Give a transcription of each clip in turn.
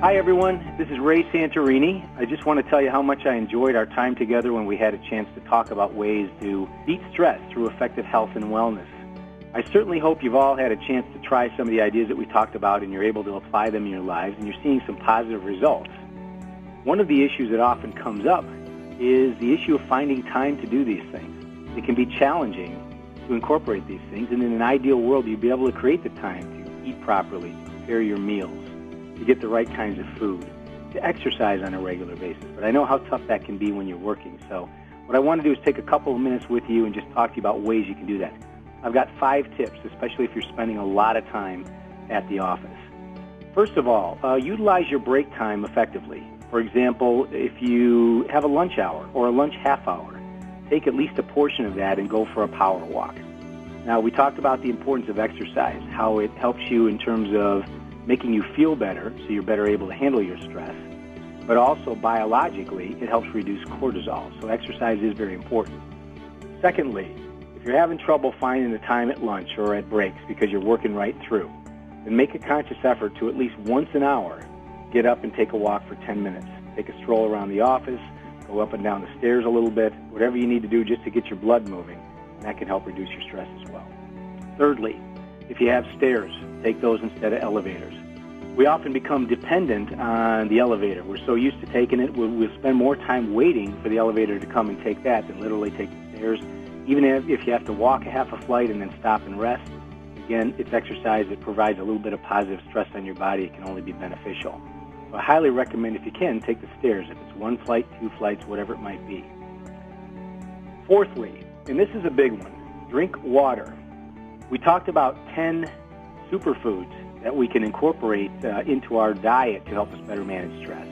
Hi, everyone. This is Ray Santorini. I just want to tell you how much I enjoyed our time together when we had a chance to talk about ways to beat stress through effective health and wellness. I certainly hope you've all had a chance to try some of the ideas that we talked about and you're able to apply them in your lives and you're seeing some positive results. One of the issues that often comes up is the issue of finding time to do these things. It can be challenging to incorporate these things, and in an ideal world, you'd be able to create the time to eat properly, to prepare your meals, to get the right kinds of food, to exercise on a regular basis. But I know how tough that can be when you're working. So what I want to do is take a couple of minutes with you and just talk to you about ways you can do that. I've got 5 tips, especially if you're spending a lot of time at the office. First of all, utilize your break time effectively. For example, if you have a lunch hour or a lunch half hour, take at least a portion of that and go for a power walk. Now, we talked about the importance of exercise, how it helps you in terms of making you feel better so you're better able to handle your stress. But also biologically, it helps reduce cortisol. So exercise is very important. Secondly, if you're having trouble finding the time at lunch or at breaks because you're working right through, then make a conscious effort to at least once an hour get up and take a walk for 10 minutes. Take a stroll around the office, go up and down the stairs a little bit, whatever you need to do just to get your blood moving. And that can help reduce your stress as well. Thirdly, if you have stairs, take those instead of elevators. We often become dependent on the elevator. We're so used to taking it, we'll spend more time waiting for the elevator to come and take that than literally take the stairs. Even if you have to walk a half a flight and then stop and rest, again, it's exercise that provides a little bit of positive stress on your body. It can only be beneficial. So I highly recommend, if you can, take the stairs, if it's 1 flight, 2 flights, whatever it might be. Fourthly, and this is a big one, drink water. We talked about 10 superfoods that we can incorporate into our diet to help us better manage stress.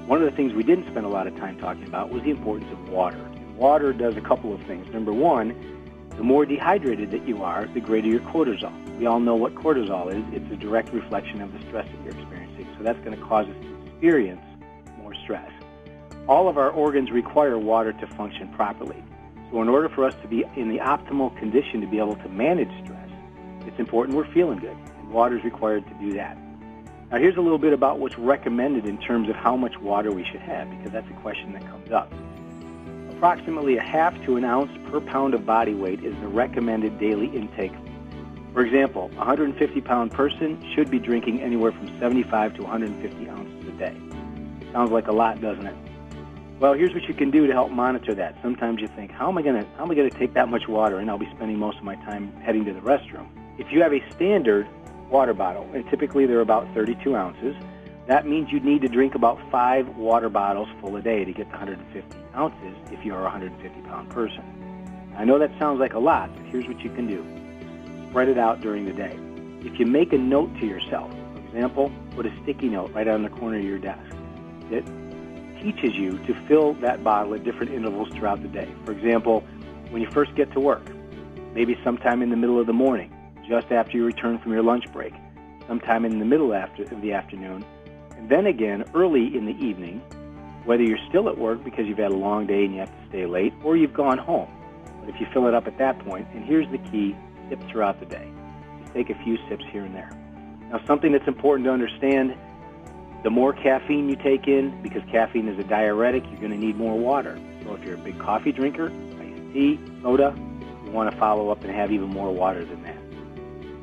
One of the things we didn't spend a lot of time talking about was the importance of water. And water does a couple of things. Number one, the more dehydrated that you are, the greater your cortisol. We all know what cortisol is. It's a direct reflection of the stress that you're experiencing. So that's going to cause us to experience more stress. All of our organs require water to function properly. So in order for us to be in the optimal condition to be able to manage stress, it's important we're feeling good. Water is required to do that. Now, here's a little bit about what's recommended in terms of how much water we should have, because that's a question that comes up. Approximately 1/2 to 1 ounce per pound of body weight is the recommended daily intake. For example, a 150-pound person should be drinking anywhere from 75 to 150 ounces a day. Sounds like a lot, doesn't it? Well, here's what you can do to help monitor that. Sometimes you think, how am I going to take that much water, and I'll be spending most of my time heading to the restroom? If you have a standard water bottle, and typically they're about 32 ounces, that means you'd need to drink about 5 water bottles full a day to get to 150 ounces if you're a 150-pound person. I know that sounds like a lot, but here's what you can do. Spread it out during the day. If you make a note to yourself, for example, put a sticky note right on the corner of your desk. It teaches you to fill that bottle at different intervals throughout the day. For example, when you first get to work, maybe sometime in the middle of the morning, just after you return from your lunch break, sometime in the middle of the afternoon, and then again early in the evening, whether you're still at work because you've had a long day and you have to stay late, or you've gone home. But if you fill it up at that point, and here's the key, sip throughout the day. Just take a few sips here and there. Now, something that's important to understand, the more caffeine you take in, because caffeine is a diuretic, you're going to need more water. So if you're a big coffee drinker, iced tea, soda, you want to follow up and have even more water than that.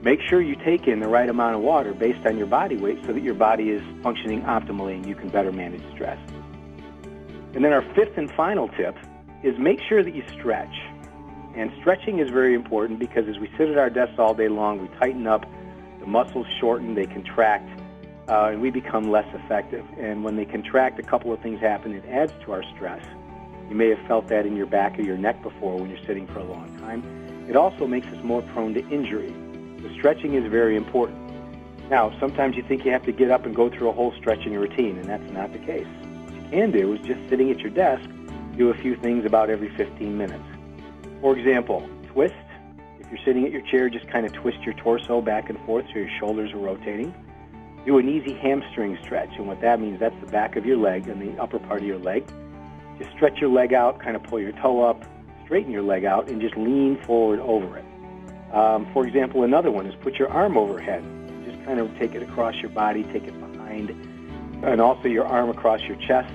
Make sure you take in the right amount of water based on your body weight so that your body is functioning optimally and you can better manage stress. And then our 5th and final tip is make sure that you stretch. And stretching is very important because as we sit at our desks all day long, we tighten up, the muscles shorten, they contract, and we become less effective. And when they contract, a couple of things happen. It adds to our stress. You may have felt that in your back or your neck before when you're sitting for a long time. It also makes us more prone to injury. So stretching is very important. Now, sometimes you think you have to get up and go through a whole stretching routine, and that's not the case. What you can do is just sitting at your desk, do a few things about every 15 minutes. For example, twist. If you're sitting at your chair, just kind of twist your torso back and forth so your shoulders are rotating. Do an easy hamstring stretch, and what that means, that's the back of your leg and the upper part of your leg. Just stretch your leg out, kind of pull your toe up, straighten your leg out, and just lean forward over it. For example, another one is put your arm overhead. Just kind of take it across your body, take it behind, And also your arm across your chest.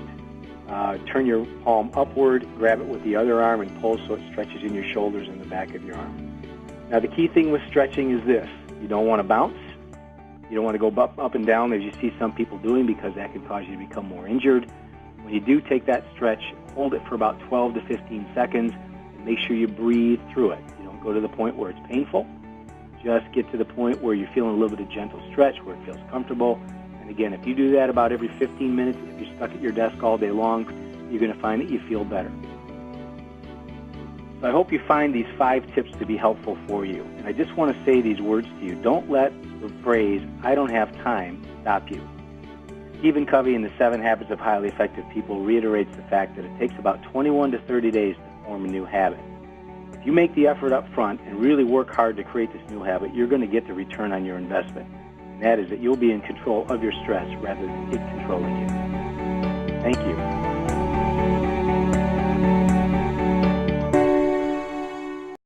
Turn your palm upward, grab it with the other arm, and pull so it stretches in your shoulders and the back of your arm. Now, the key thing with stretching is this. You don't want to bounce. You don't want to go up and down as you see some people doing, because that can cause you to become more injured. When you do take that stretch, hold it for about 12 to 15 seconds, and make sure you breathe through it. You don't go to the point where it's painful. Just get to the point where you're feeling a little bit of gentle stretch, where it feels comfortable. And again, if you do that about every 15 minutes, if you're stuck at your desk all day long, you're going to find that you feel better. So I hope you find these 5 tips to be helpful for you. And I just want to say these words to you. Don't let the phrase, "I don't have time," stop you. Stephen Covey in the 7 Habits of Highly Effective People reiterates the fact that it takes about 21 to 30 days to form a new habit. If you make the effort up front and really work hard to create this new habit, you're going to get the return on your investment. And that is that you'll be in control of your stress rather than it controlling you. Thank you.